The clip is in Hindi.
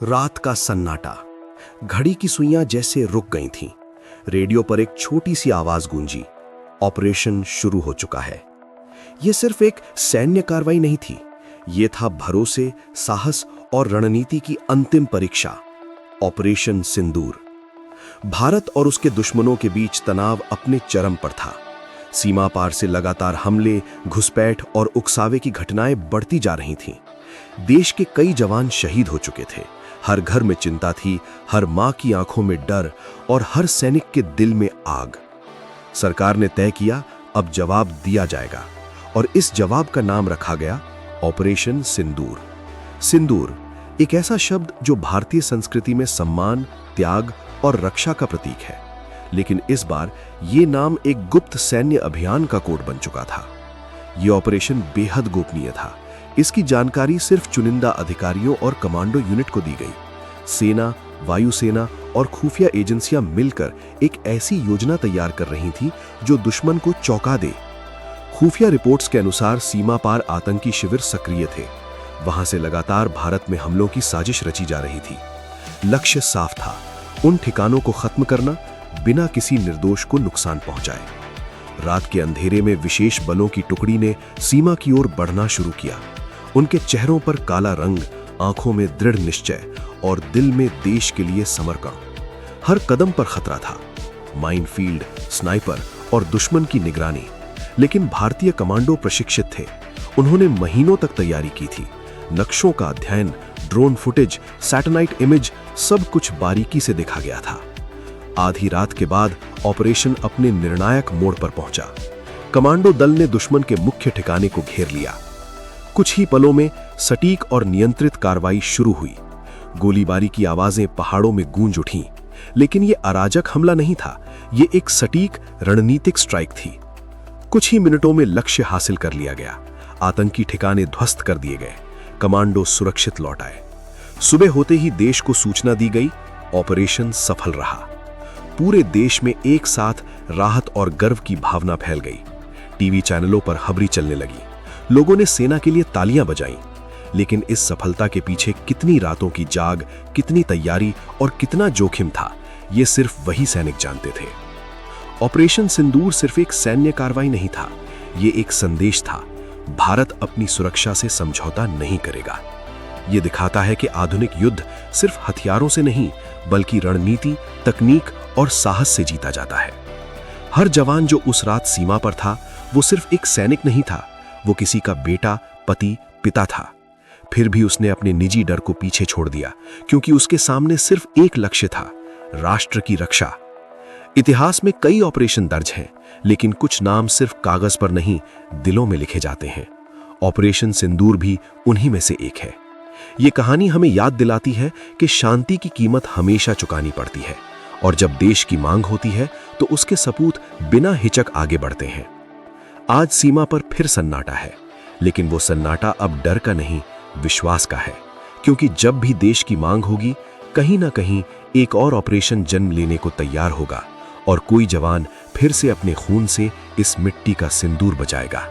रात का सन्नाटा। घड़ी की सुइयां जैसे रुक गई थीं। रेडियो पर एक छोटी सी आवाज गूंजी, ऑपरेशन शुरू हो चुका है। यह सिर्फ एक सैन्य कार्रवाई नहीं थी, यह था भरोसे, साहस और रणनीति की अंतिम परीक्षा। ऑपरेशन सिंदूर। भारत और उसके दुश्मनों के बीच तनाव अपने चरम पर था। सीमा पार से लगातार हमले, घुसपैठ और उकसावे की घटनाएं बढ़ती जा रही थीं। देश के कई जवान शहीद हो चुके थे। हर घर में चिंता थी, हर मां की आंखों में डर और हर सैनिक के दिल में आग। सरकार ने तय किया, अब जवाब दिया जाएगा, और इस जवाब का नाम रखा गया ऑपरेशन सिंदूर। सिंदूर एक ऐसा शब्द जो भारतीय संस्कृति में सम्मान, त्याग और रक्षा का प्रतीक है, लेकिन इस बार यह नाम एक गुप्त सैन्य अभियान का कोड बन चुका था। यह ऑपरेशन बेहद गोपनीय था। इसकी जानकारी सिर्फ चुनिंदा अधिकारियों और कमांडो यूनिट को दी गई। सेना, वायुसेना और खुफिया एजेंसियां मिलकर एक ऐसी योजना तैयार कर रही थी जो दुश्मन को चौंका दे। खुफिया रिपोर्ट्स के अनुसार सीमा पार आतंकी शिविर सक्रिय थे। वहां से लगातार भारत में हमलों की साजिश रची जा रही थी। लक्ष्य साफ था, उन ठिकानों को खत्म करना बिना किसी निर्दोष को नुकसान पहुंचाए। रात के अंधेरे में विशेष बलों की टुकड़ी ने सीमा की ओर बढ़ना शुरू किया। उनके चेहरों पर काला रंग, आंखों में दृढ़ निश्चय और दिल में देश के लिए समर्पण। हर कदम पर खतरा था, माइनफील्ड, स्नाइपर और दुश्मन की निगरानी। लेकिन भारतीय कमांडो प्रशिक्षित थे। उन्होंने महीनों तक तैयारी की थी। नक्शों का अध्ययन, ड्रोन फुटेज, सैटेलाइट इमेज, सब कुछ बारीकी से देखा गया था। आधी रात के बाद ऑपरेशन अपने निर्णायक मोड़ पर पहुंचा। कमांडो दल ने दुश्मन के मुख्य ठिकाने को घेर लिया। कुछ ही पलों में सटीक और नियंत्रित कार्रवाई शुरू हुई। गोलीबारी की आवाजें पहाड़ों में गूंज उठीं, लेकिन यह अराजक हमला नहीं था, यह एक सटीक रणनीतिक स्ट्राइक थी। कुछ ही मिनटों में लक्ष्य हासिल कर लिया गया। आतंकी ठिकाने ध्वस्त कर दिए गए। कमांडो सुरक्षित लौट आए। सुबह होते ही देश को सूचना दी गई, ऑपरेशन सफल रहा। पूरे देश में एक साथ राहत और गर्व की भावना फैल गई। टीवी चैनलों पर खबरें चलने लगी। लोगों ने सेना के लिए तालियां बजाईं। लेकिन इस सफलता के पीछे कितनी रातों की जाग, कितनी तैयारी और कितना जोखिम था, ये सिर्फ वही सैनिक जानते थे। ऑपरेशन सिंदूर सिर्फ एक सैन्य कार्रवाई नहीं था, ये एक संदेश था। भारत अपनी सुरक्षा से समझौता नहीं करेगा। ये दिखाता है कि आधुनिक युद्ध सिर्फ हथियारों से नहीं, बल्कि रणनीति, तकनीक और साहस से जीता जाता है। हर जवान जो उस रात सीमा पर था, वो सिर्फ एक सैनिक नहीं था, वो किसी का बेटा, पति, पिता था। फिर भी उसने अपने निजी डर को पीछे छोड़ दिया, क्योंकि उसके सामने सिर्फ एक लक्ष्य था, राष्ट्र की रक्षा। इतिहास में कई ऑपरेशन दर्ज हैं, लेकिन कुछ नाम सिर्फ कागज पर नहीं, दिलों में लिखे जाते हैं। ऑपरेशन सिंदूर भी उन्हीं में से एक है। ये कहानी हमें याद दिलाती है कि शांति की कीमत हमेशा चुकानी पड़ती है, और जब देश की मांग होती है तो उसके सपूत बिना हिचक आगे बढ़ते हैं। आज सीमा पर फिर सन्नाटा है, लेकिन वो सन्नाटा अब डर का नहीं, विश्वास का है। क्योंकि जब भी देश की मांग होगी, कहीं ना कहीं एक और ऑपरेशन जन्म लेने को तैयार होगा, और कोई जवान फिर से अपने खून से इस मिट्टी का सिंदूर बचाएगा।